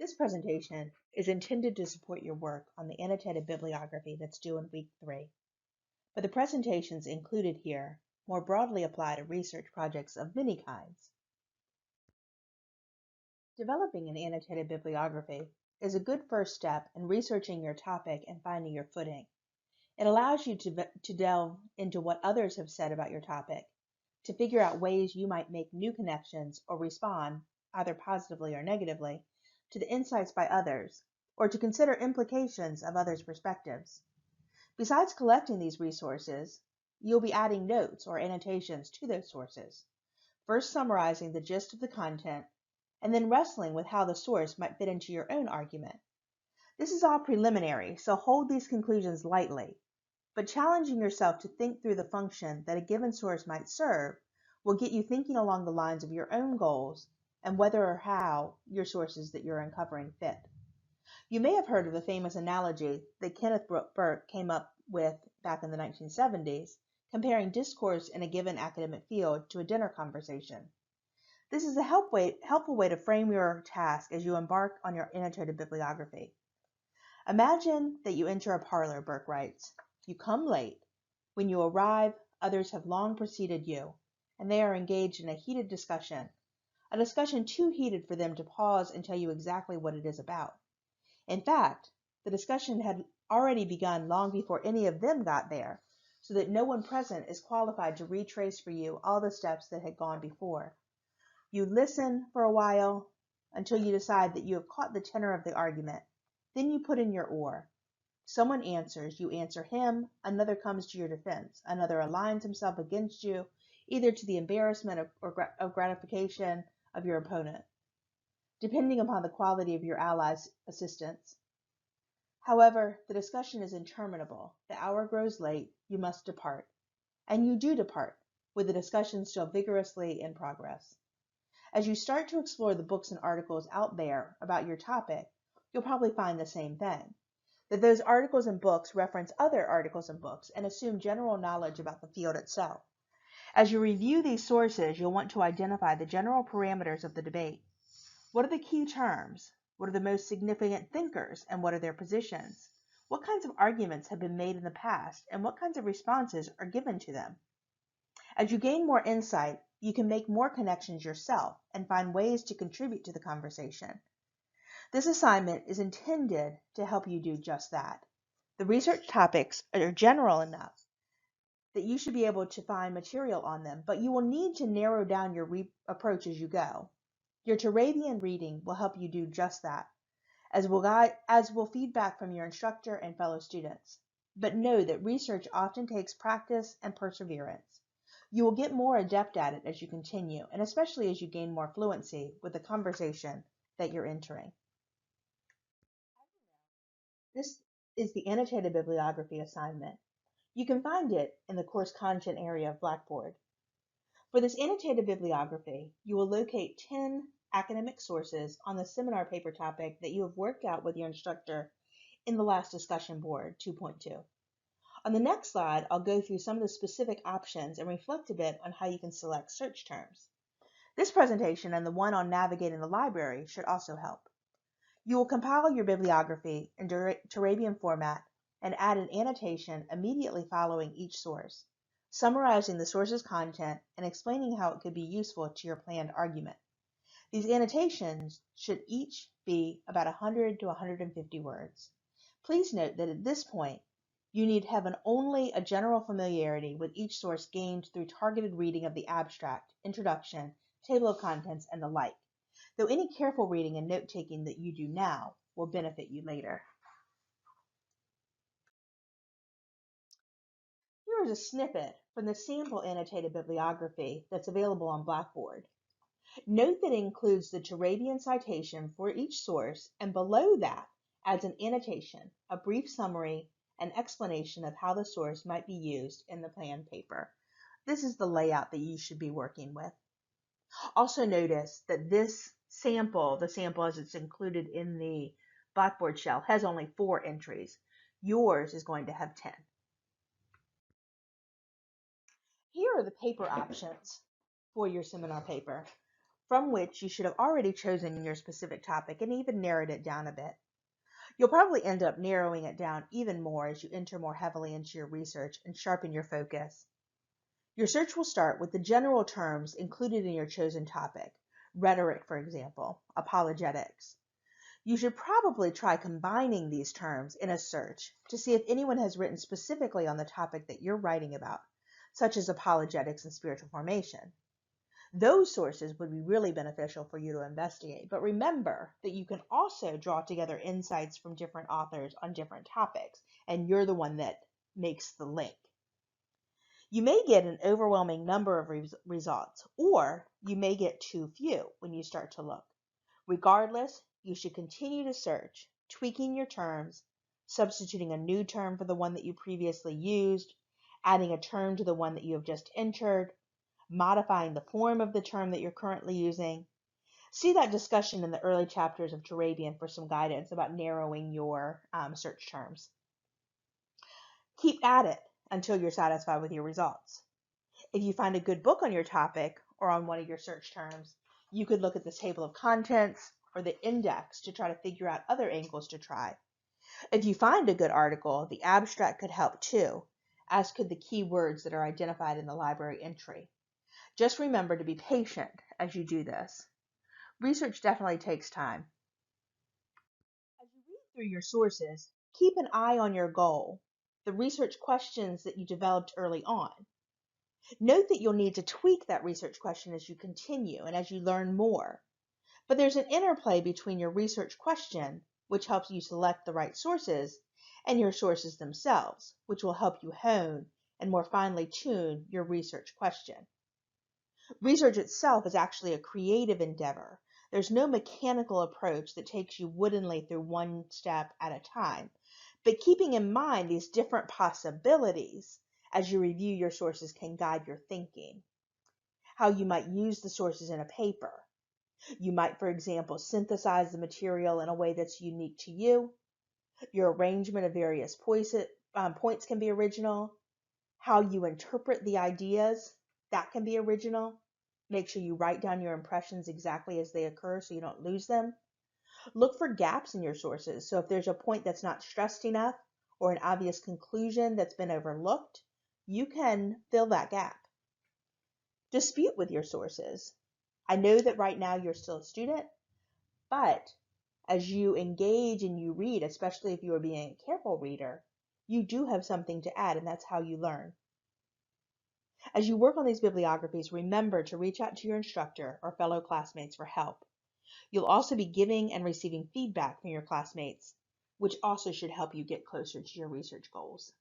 This presentation is intended to support your work on the annotated bibliography that's due in week 3. But the presentations included here more broadly apply to research projects of many kinds. Developing an annotated bibliography is a good first step in researching your topic and finding your footing. It allows you to delve into what others have said about your topic, to figure out ways you might make new connections or respond, either positively or negatively, to the insights by others, or to consider implications of others' perspectives. Besides collecting these resources, you'll be adding notes or annotations to those sources, first summarizing the gist of the content, and then wrestling with how the source might fit into your own argument. This is all preliminary, so hold these conclusions lightly, but challenging yourself to think through the function that a given source might serve will get you thinking along the lines of your own goals and whether or how your sources that you're uncovering fit. You may have heard of the famous analogy that Kenneth Burke came up with back in the 1970s, comparing discourse in a given academic field to a dinner conversation. This is a helpful way to frame your task as you embark on your annotated bibliography. Imagine that you enter a parlor, Burke writes. You come late. When you arrive, others have long preceded you, and they are engaged in a heated discussion, a discussion too heated for them to pause and tell you exactly what it is about. In fact, the discussion had already begun long before any of them got there, so that no one present is qualified to retrace for you all the steps that had gone before. You listen for a while until you decide that you have caught the tenor of the argument. Then you put in your oar. Someone answers, you answer him, another comes to your defense, another aligns himself against you, either to the embarrassment or gratification of your opponent, depending upon the quality of your ally's assistance. However, the discussion is interminable. The hour grows late, you must depart. And you do depart, with the discussion still vigorously in progress. As you start to explore the books and articles out there about your topic, you'll probably find the same thing, that those articles and books reference other articles and books and assume general knowledge about the field itself. As you review these sources, you'll want to identify the general parameters of the debate. What are the key terms? What are the most significant thinkers, and what are their positions? What kinds of arguments have been made in the past, and what kinds of responses are given to them? As you gain more insight, you can make more connections yourself and find ways to contribute to the conversation. This assignment is intended to help you do just that. The research topics are general enough that you should be able to find material on them, but you will need to narrow down your approach as you go. Your Turabian reading will help you do just that, as will feedback from your instructor and fellow students. But know that research often takes practice and perseverance. You will get more adept at it as you continue, and especially as you gain more fluency with the conversation that you're entering. This is the annotated bibliography assignment. You can find it in the course content area of Blackboard. For this annotated bibliography, you will locate 10 academic sources on the seminar paper topic that you have worked out with your instructor in the last discussion board 2.2. On the next slide, I'll go through some of the specific options and reflect a bit on how you can select search terms. This presentation and the one on navigating the library should also help. You will compile your bibliography in Turabian format and add an annotation immediately following each source, summarizing the source's content and explaining how it could be useful to your planned argument. These annotations should each be about 100 to 150 words. Please note that at this point, you need have only a general familiarity with each source gained through targeted reading of the abstract, introduction, table of contents, and the like, though any careful reading and note-taking that you do now will benefit you later. Here is a snippet from the sample annotated bibliography that's available on Blackboard. Note that it includes the Turabian citation for each source, and below that adds an annotation, a brief summary, and explanation of how the source might be used in the planned paper. This is the layout that you should be working with. Also notice that this sample, the sample as it's included in the Blackboard shell, has only 4 entries. Yours is going to have 10. Here are the paper options for your seminar paper. from which you should have already chosen your specific topic and even narrowed it down a bit. You'll probably end up narrowing it down even more as you enter more heavily into your research and sharpen your focus. Your search will start with the general terms included in your chosen topic, rhetoric, for example, apologetics. You should probably try combining these terms in a search to see if anyone has written specifically on the topic that you're writing about, such as apologetics and spiritual formation. Those sources would be really beneficial for you to investigate, but remember that you can also draw together insights from different authors on different topics, and you're the one that makes the link. You may get an overwhelming number of results, or you may get too few when you start to look. Regardless, you should continue to search, tweaking your terms, substituting a new term for the one that you previously used, adding a term to the one that you have just entered, modifying the form of the term that you're currently using. See that discussion in the early chapters of Turabian for some guidance about narrowing your search terms. Keep at it until you're satisfied with your results. If you find a good book on your topic or on one of your search terms, you could look at the table of contents or the index to try to figure out other angles to try. If you find a good article, the abstract could help too, as could the keywords that are identified in the library entry. Just remember to be patient as you do this. Research definitely takes time. As you read through your sources, keep an eye on your goal, the research questions that you developed early on. Note that you'll need to tweak that research question as you continue and as you learn more. But there's an interplay between your research question, which helps you select the right sources, and your sources themselves, which will help you hone and more finely tune your research question. Research itself is actually a creative endeavor. There's no mechanical approach that takes you woodenly through one step at a time. But keeping in mind these different possibilities as you review your sources can guide your thinking. How you might use the sources in a paper. You might, for example, synthesize the material in a way that's unique to you. Your arrangement of various points can be original. How you interpret the ideas, that can be original. Make sure you write down your impressions exactly as they occur so you don't lose them. Look for gaps in your sources. So if there's a point that's not stressed enough or an obvious conclusion that's been overlooked, you can fill that gap. Dispute with your sources. I know that right now you're still a student, but as you engage and you read, especially if you are being a careful reader, you do have something to add, and that's how you learn. As you work on these bibliographies, remember to reach out to your instructor or fellow classmates for help. You'll also be giving and receiving feedback from your classmates, which also should help you get closer to your research goals.